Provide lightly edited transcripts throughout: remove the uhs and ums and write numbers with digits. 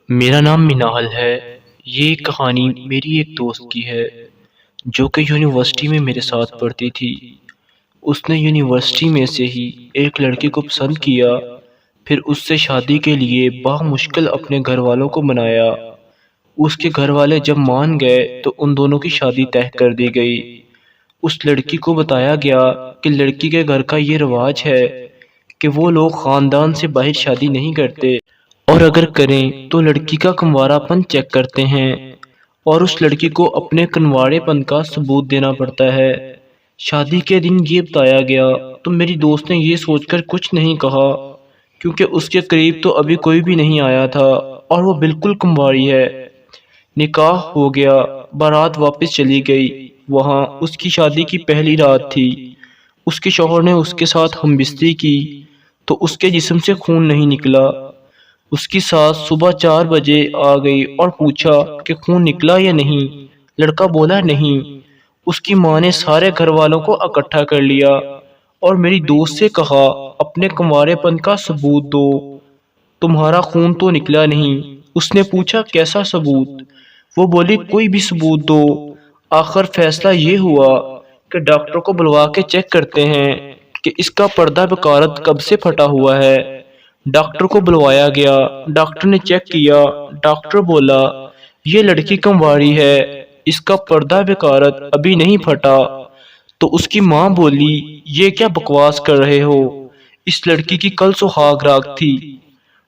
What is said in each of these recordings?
میرا نام منال ہے۔ یہ کہانی میری ایک دوست کی ہے جو کہ یونیورسٹی میں میرے ساتھ پڑھتی تھی۔ اس نے یونیورسٹی میں سے ہی ایک لڑکی کو پسند کیا، پھر اس سے شادی کے لیے بامشکل اپنے گھر والوں کو منایا۔ اس کے گھر والے جب مان گئے تو ان دونوں کی شادی طے کر دی گئی۔ اس لڑکی کو بتایا گیا کہ لڑکی کے گھر کا یہ رواج ہے کہ وہ لوگ خاندان سے باہر شادی نہیں کرتے، اور اگر کریں تو لڑکی کا کنوارا پن چیک کرتے ہیں اور اس لڑکی کو اپنے کنوارے پن کا ثبوت دینا پڑتا ہے۔ شادی کے دن یہ بتایا گیا تو میری دوست نے یہ سوچ کر کچھ نہیں کہا، کیونکہ اس کے قریب تو ابھی کوئی بھی نہیں آیا تھا اور وہ بالکل کنواری ہے۔ نکاح ہو گیا، بارات واپس چلی گئی۔ وہاں اس کی شادی کی پہلی رات تھی۔ اس کے شوہر نے اس کے ساتھ ہمبستری کی تو اس کے جسم سے خون نہیں نکلا۔ اس کی ساس صبح 4 بجے آ گئی اور پوچھا کہ خون نکلا یا نہیں۔ لڑکا بولا نہیں۔ اس کی ماں نے سارے گھر والوں کو اکٹھا کر لیا اور میری دوست سے کہا اپنے کنوارے پن کا ثبوت دو، تمہارا خون تو نکلا نہیں۔ اس نے پوچھا کیسا ثبوت؟ وہ بولی کوئی بھی ثبوت دو۔ آخر فیصلہ یہ ہوا کہ ڈاکٹر کو بلوا کے چیک کرتے ہیں کہ اس کا پردہ بکارت کب سے پھٹا ہوا ہے۔ ڈاکٹر کو بلوایا گیا، ڈاکٹر نے چیک کیا۔ ڈاکٹر بولا یہ لڑکی کنواری ہے، اس کا پردہ بکارت ابھی نہیں پھٹا۔ تو اس کی ماں بولی یہ کیا بکواس کر رہے ہو، اس لڑکی کی کل سہاگ رات تھی۔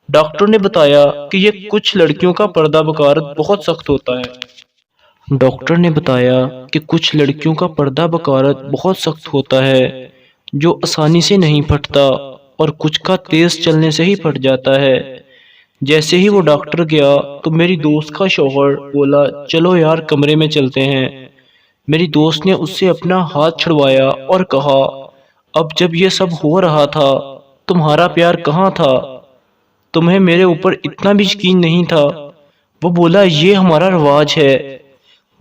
ڈاکٹر نے بتایا کہ یہ کچھ لڑکیوں کا پردہ بکارت بہت سخت ہوتا ہے۔ ڈاکٹر نے بتایا کہ کچھ لڑکیوں کا پردہ بکارت بہت سخت ہوتا ہے جو آسانی سے نہیں پھٹتا، اور کچھ کا تیز چلنے سے ہی پھٹ جاتا ہے۔ جیسے ہی وہ ڈاکٹر گیا تو میری دوست کا شوہر بولا چلو یار کمرے میں چلتے ہیں۔ میری دوست نے اس سے اپنا ہاتھ چھڑوایا اور کہا اب جب یہ سب ہو رہا تھا تمہارا پیار کہاں تھا؟ تمہیں میرے اوپر اتنا بھی یقین نہیں تھا؟ وہ بولا یہ ہمارا رواج ہے۔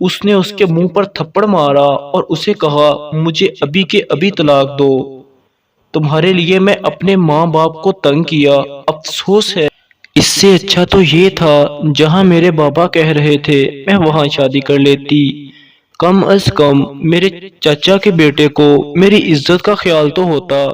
اس نے اس کے منہ پر تھپڑ مارا اور اسے کہا مجھے ابھی کے ابھی طلاق دو، تمہارے لیے میں اپنے ماں باپ کو تنگ کیا، افسوس ہے۔ اس سے اچھا تو یہ تھا جہاں میرے بابا کہہ رہے تھے میں وہاں شادی کر لیتی، کم از کم میرے چاچا کے بیٹے کو میری عزت کا خیال تو ہوتا۔